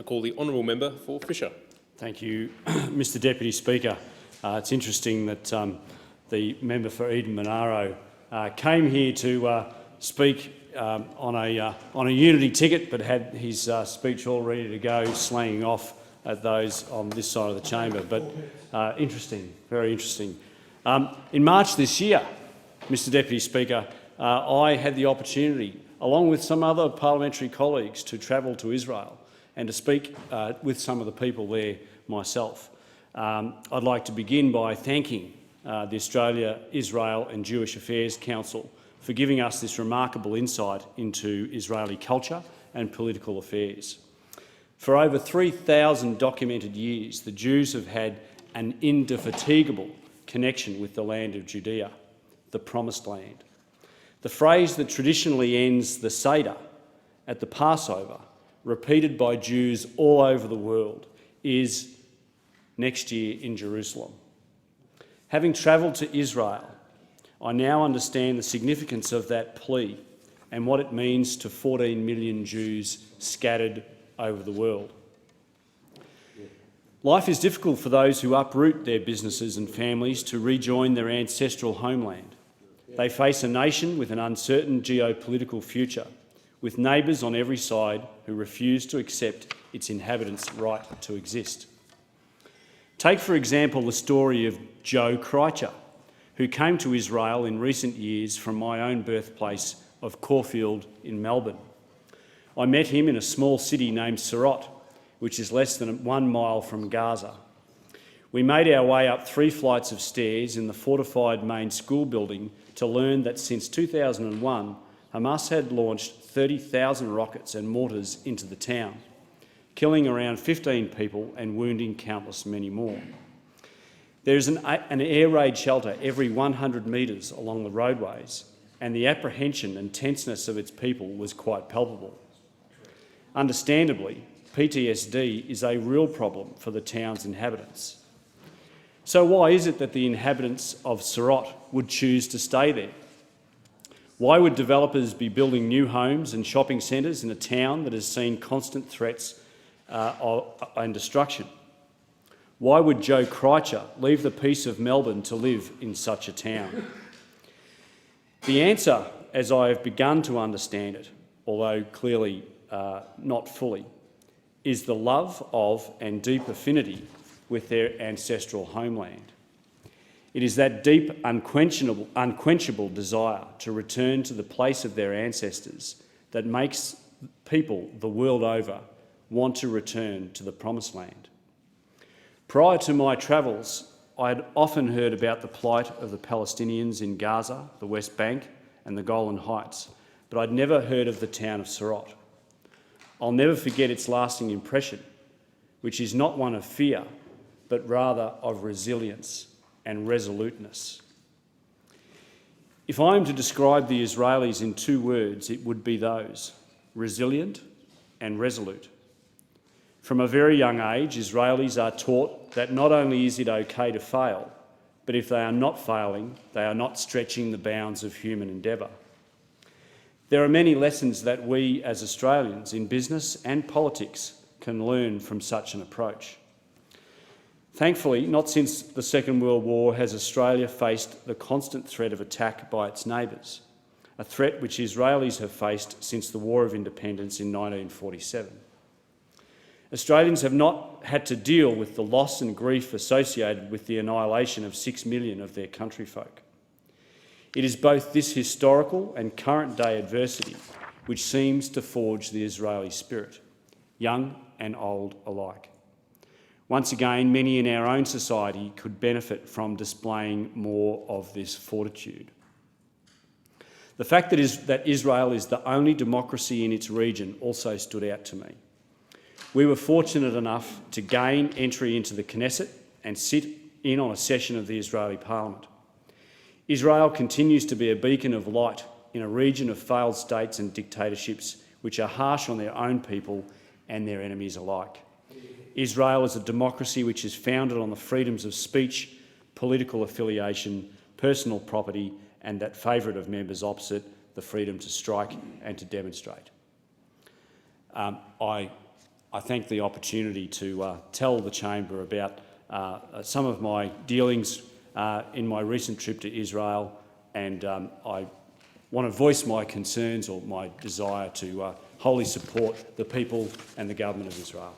call the honourable member for Fisher. Thank you, Mr Deputy Speaker. It's interesting that the member for Eden Monaro came here to speak on a unity ticket, but had his speech all ready to go, slanging off at those on this side of the chamber. But interesting, very interesting. In March this year, Mr Deputy Speaker, I had the opportunity, along with some other parliamentary colleagues, to travel to Israel and to speak with some of the people there myself. I'd like to begin by thanking the Australia, Israel and Jewish Affairs Council for giving us this remarkable insight into Israeli culture and political affairs. For over 3,000 documented years, the Jews have had an indefatigable connection with the land of Judea, the Promised Land. The phrase that traditionally ends the Seder at the Passover, repeated by Jews all over the world, is next year in Jerusalem. Having travelled to Israel, I now understand the significance of that plea and what it means to 14 million Jews scattered over the world. Life is difficult for those who uproot their businesses and families to rejoin their ancestral homeland. They face a nation with an uncertain geopolitical future, with neighbours on every side who refuse to accept its inhabitants' right to exist. Take, for example, the story of Joe Kreitcher, who came to Israel in recent years from my own birthplace of Caulfield in Melbourne. I met him in a small city named Sderot, which is less than 1 mile from Gaza. We made our way up 3 flights of stairs in the fortified main school building to learn that since 2001, Hamas had launched 30,000 rockets and mortars into the town, killing around 15 people and wounding countless many more. There is an air raid shelter every 100 metres along the roadways, and the apprehension and tenseness of its people was quite palpable. Understandably, PTSD is a real problem for the town's inhabitants. So why is it that the inhabitants of Sderot would choose to stay there? Why would developers be building new homes and shopping centres in a town that has seen constant threats and destruction? Why would Joe Kreitcher leave the peace of Melbourne to live in such a town? The answer, as I have begun to understand it, although clearly not fully, is the love of and deep affinity with their ancestral homeland. It is that deep, unquenchable desire to return to the place of their ancestors that makes people the world over want to return to the Promised Land. Prior to my travels, I had often heard about the plight of the Palestinians in Gaza, the West Bank and the Golan Heights, but I'd never heard of the town of Sderot. I'll never forget its lasting impression, which is not one of fear, but rather of resilience and resoluteness. If I am to describe the Israelis in 2 words, it would be those: resilient and resolute. From a very young age, Israelis are taught that not only is it okay to fail, but if they are not failing, they are not stretching the bounds of human endeavour. There are many lessons that we as Australians in business and politics can learn from such an approach. Thankfully, not since the Second World War has Australia faced the constant threat of attack by its neighbours, a threat which Israelis have faced since the War of Independence in 1947. Australians have not had to deal with the loss and grief associated with the annihilation of 6 million of their countryfolk. It is both this historical and current-day adversity which seems to forge the Israeli spirit, young and old alike. Once again, many in our own society could benefit from displaying more of this fortitude. The fact that Israel is the only democracy in its region also stood out to me. We were fortunate enough to gain entry into the Knesset and sit in on a session of the Israeli Parliament. Israel continues to be a beacon of light in a region of failed states and dictatorships which are harsh on their own people and their enemies alike. Israel is a democracy which is founded on the freedoms of speech, political affiliation, personal property, and that favourite of members opposite, the freedom to strike and to demonstrate. I I thank the opportunity to tell the Chamber about some of my dealings in my recent trip to Israel, and I want to voice my concerns or my desire to wholly support the people and the government of Israel.